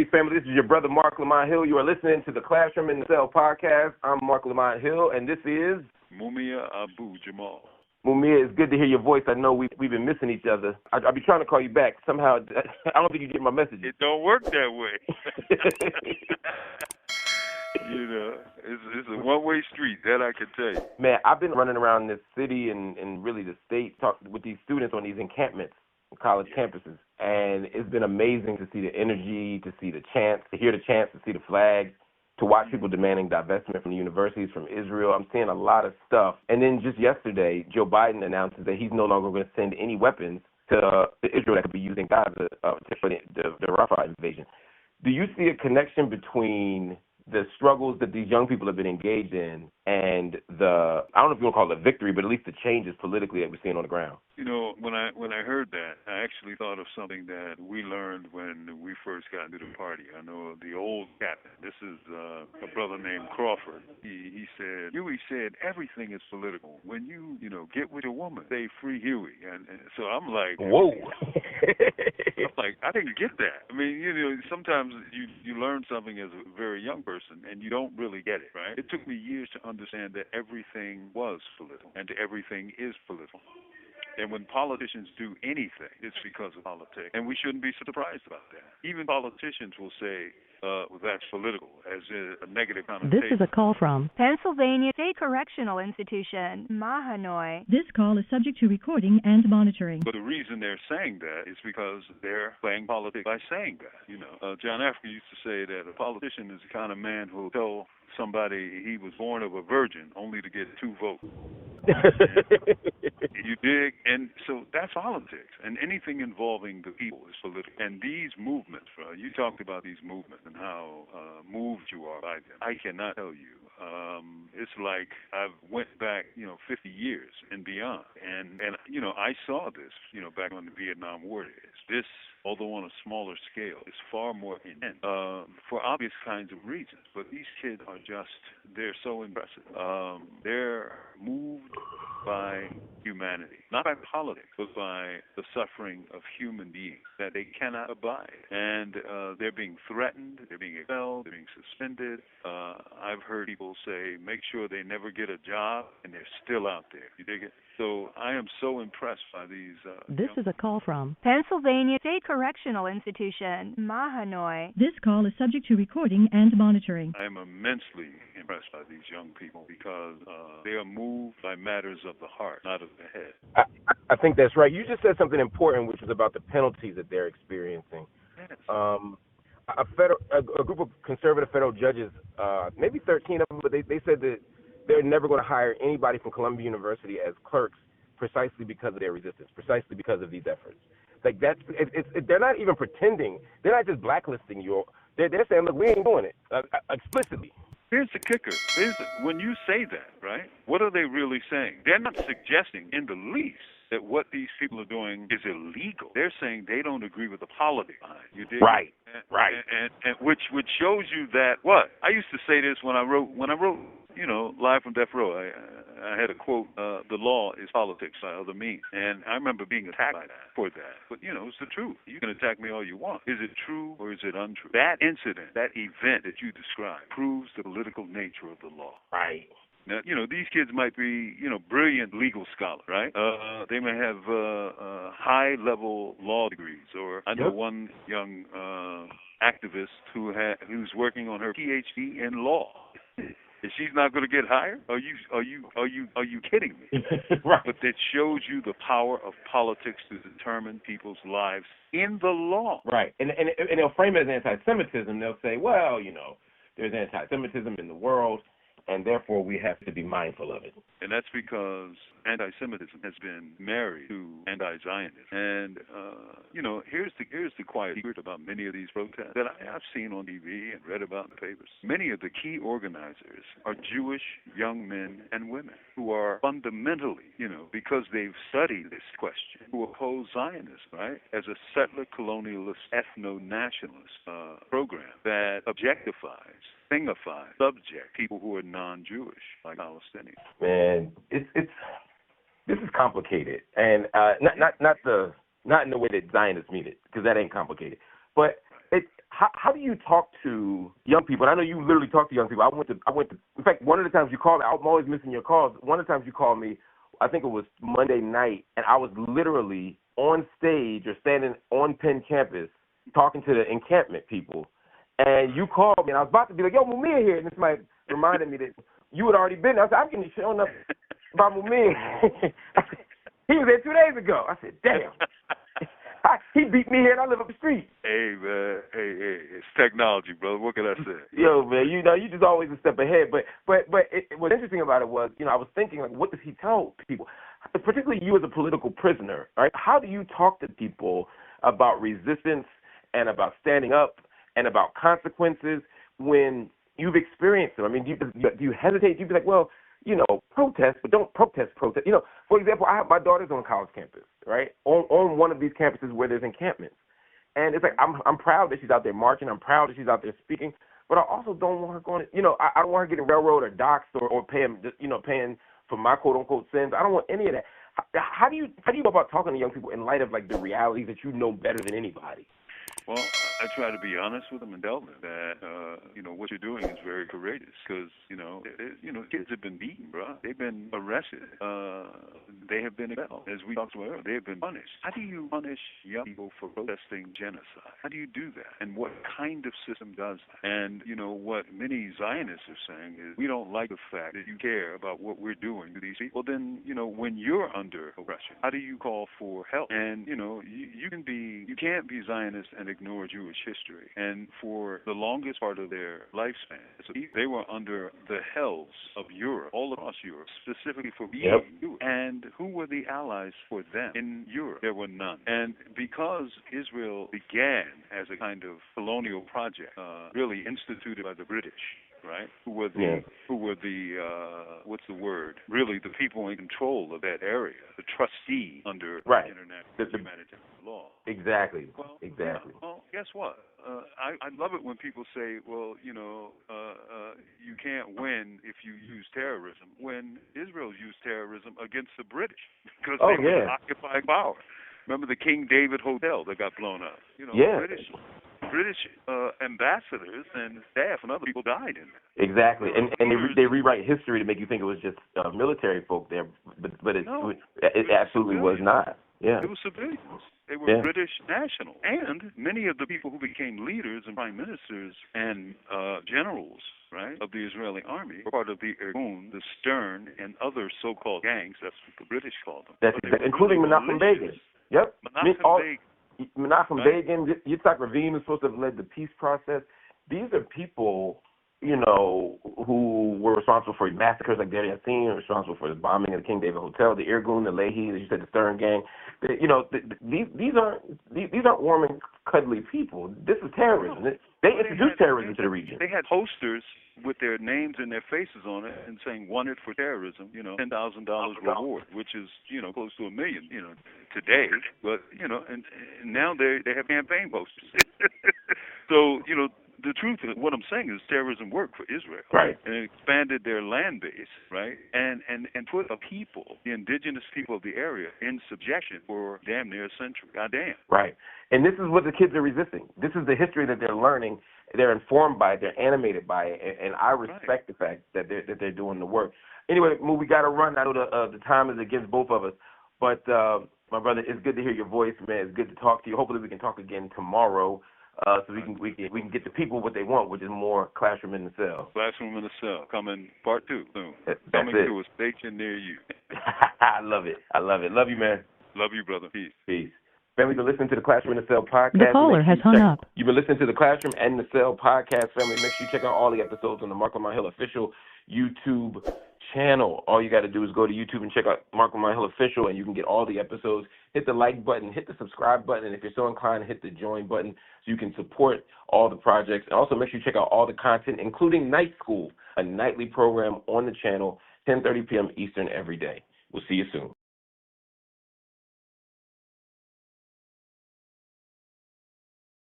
Peace, family. This is your brother, Marc Lamont Hill. You are listening to the Classroom in the Cell podcast. I'm Marc Lamont Hill, and this is Mumia Abu Jamal. Mumia. It's good to hear your voice. I know we've been missing each other. I'll be trying to call you back. Somehow, I don't think you get my messages. It don't work that way. You know, it's a one-way street, that I can tell you. Man, I've been running around this city and really the state, talking with these students on these encampments, college campuses, and it's been amazing to see the energy, to see the chants, to hear the chants, to see the flag, to watch people demanding divestment from the universities, from Israel. I'm seeing a lot of stuff. And then just yesterday, Joe Biden announces that he's no longer going to send any weapons to Israel that could be used in Gaza for the Rafah invasion. Do you see a connection between the struggles that these young people have been engaged in and the, I don't know if you want to call it a victory, but at least the changes politically that we're seeing on the ground? You know, when I heard that, I actually thought of something that we learned when we first got into the party. I know the old captain, this is a brother named Crawford. He said, Huey said, everything is political. When you get with a woman, say free Huey. And so I'm like, whoa. I'm like, I didn't get that. I mean, sometimes you learn something as a very young person and you don't really get it, right? It took me years to understand that everything was political and everything is political. And when politicians do anything, it's because of politics. And we shouldn't be surprised about that. Even politicians will say, that's political, as a negative connotation. This is a call from Pennsylvania State Correctional Institution, Mahanoy. This call is subject to recording and monitoring. But the reason they're saying that is because they're playing politics by saying that. John F. used to say that a politician is the kind of man who will tell somebody he was born of a virgin only to get 2 votes. You dig? And so that's politics. And anything involving the people is political. And these movements, you talked about these movements and how moved you are by them. I cannot tell you. It's like I've went back, 50 years and beyond. And I saw this, back on the Vietnam War days. This, although on a smaller scale, is far more intense for obvious kinds of reasons. But these kids are they're so impressive. They're moved by humanity, not by politics, but by the suffering of human beings that they cannot abide. And they're being threatened, they're being expelled, they're being suspended. I've heard people say, make sure they never get a job, and they're still out there. You dig it? So I am so impressed by these. This is a call from Pennsylvania State Correctional Institution, Mahanoy. This call is subject to recording and monitoring. I am immensely impressed by these young people because they are moved by matters of the heart, not of the head. I think that's right. You just said something important, which was about the penalties that they're experiencing. Yes. A group of conservative federal judges, maybe 13 of them, but they said that they're never going to hire anybody from Columbia University as clerks precisely because of their resistance, precisely because of these efforts. Like they're not even pretending. They're not just blacklisting you. They're saying, look, we ain't doing it explicitly. Here's the kicker. When you say that, right, what are they really saying? They're not suggesting in the least that what these people are doing is illegal. They're saying they don't agree with the politics behind it. You dig? Right. And which shows you that what? I used to say this when I wrote Live from Death Row. I had a quote, the law is politics by other means. And I remember being attacked for that. But, it's the truth. You can attack me all you want. Is it true or is it untrue? That incident, that event that you described, proves the political nature of the law. Right. Now, these kids might be, brilliant legal scholars, right? They may have high-level law degrees. Or I know one young activist who's working on her PhD in law. And she's not going to get hired? Are you kidding me? Right. But that shows you the power of politics to determine people's lives in the law. Right. And they'll frame it as anti-Semitism. They'll say, well, there's anti-Semitism in the world, and therefore we have to be mindful of it. And that's because anti-Semitism has been married to anti-Zionism. And, here's the quiet secret about many of these protests that I've seen on TV and read about in the papers. Many of the key organizers are Jewish young men and women who are fundamentally, because they've studied this question, who oppose Zionism, right, as a settler colonialist, ethno-nationalist program that objectifies, thingify, subject people who are non-Jewish, like Palestinians. Man, this is complicated, and not in the way that Zionists mean it, because that ain't complicated. But how do you talk to young people? And I know you literally talk to young people. I went to. In fact, one of the times you called me, I'm always missing your calls. One of the times you called me, I think it was Monday night, and I was literally on stage or standing on Penn campus talking to the encampment people. And you called me, and I was about to be like, yo, Mumia here. And this might reminded me that you had already been there. I said, I'm getting shown up by Mumia. He was there 2 days ago. I said, damn. He beat me here, and I live up the street. Hey, man. Hey, it's technology, brother. What can I say? Yo, man, you just always a step ahead. But what's interesting about it was, I was thinking, like, what does he tell people? Particularly you as a political prisoner, right? How do you talk to people about resistance and about standing up and about consequences when you've experienced them? I mean, do you hesitate? Do you be like, well, protest, but don't protest. For example, my daughter's on a college campus, right? On one of these campuses where there's encampments. And it's like, I'm proud that she's out there marching. I'm proud that she's out there speaking. But I also don't want her going, I don't want her getting railroaded or doxxed or paying for my quote unquote sins. I don't want any of that. How do you go about talking to young people in light of like the realities that you know better than anybody? Well, I try to be honest with them and tell them that, what you're doing is very courageous because, kids have been beaten, bro. They've been arrested. They have been expelled. As we talked about earlier, they have been punished. How do you punish young people for protesting genocide? How do you do that? And what kind of system does that? And, what many Zionists are saying is we don't like the fact that you care about what we're doing to these people. Well, then, when you're under oppression, how do you call for help? And, you can't be Zionist and ignore Jewish history. And for the longest part of their lifespan, so they were under the hells of Europe, all across Europe, specifically for being Jewish. And who were the allies for them in Europe? There were none. And because Israel began as a kind of colonial project, really instituted by the British, right? Who were the what's the word? Really, the people in control of that area, the trustee under international humanitarian law. Exactly. Well, exactly. Well, guess what? I love it when people say, well, you can't win if you use terrorism. When Israel used terrorism against the British because they were occupying power. Remember the King David Hotel that got blown up? British ambassadors and staff and other people died in that. Exactly, and they rewrite history to make you think it was just military folk there, but it absolutely was not. Yeah, it was civilians. They were British nationals, and many of the people who became leaders and prime ministers and generals, right, of the Israeli army were part of the Irgun, the Stern, and other so-called gangs. That's what the British called them. That's exactly, including Menachem Begin. Yep. Menachem Begin, Yitzhak Rabin was supposed to have led the peace process. These are people, who were responsible for massacres like Deir Yassin, responsible for the bombing of the King David Hotel, the Irgun, the Lehi, as you said, the Stern Gang. These aren't warm and cuddly people. This is terrorism. They introduced terrorism to the region. They had posters with their names and their faces on it and saying wanted for terrorism, $10,000 reward, which is, close to $1 million, today. But, and now they have campaign posters. So, the truth is, what I'm saying is terrorism worked for Israel. Right. And it expanded their land base, right? And put the people, the indigenous people of the area, in subjection for damn near a century. Goddamn. Right. And this is what the kids are resisting. This is the history that they're learning. They're informed by it. They're animated by it. And I respect the fact that they're doing the work. Anyway, we got to run. I know the time is against both of us. But, my brother, it's good to hear your voice, man. It's good to talk to you. Hopefully we can talk again tomorrow. So we can get the people what they want, which is more Classroom in the Cell. Classroom in the Cell, coming part 2 soon. Coming to a station near you. I love it. Love you, man. Love you, brother. Peace. Family, you've been listening to the Classroom in the Cell podcast. The caller has hung up. You've been listening to the Classroom and the Cell podcast, family. Make sure you check out all the episodes on the Marc Lamont Hill official YouTube channel. All you got to do is go to YouTube and check out Marc Lamont Hill official, and you can get all the episodes. Hit the like button, hit the subscribe button, and if you're so inclined, hit the join button so you can support all the projects. And also make sure you check out all the content, including Night School, a nightly program on the channel, 10:30 p.m. Eastern every day. We'll see you soon.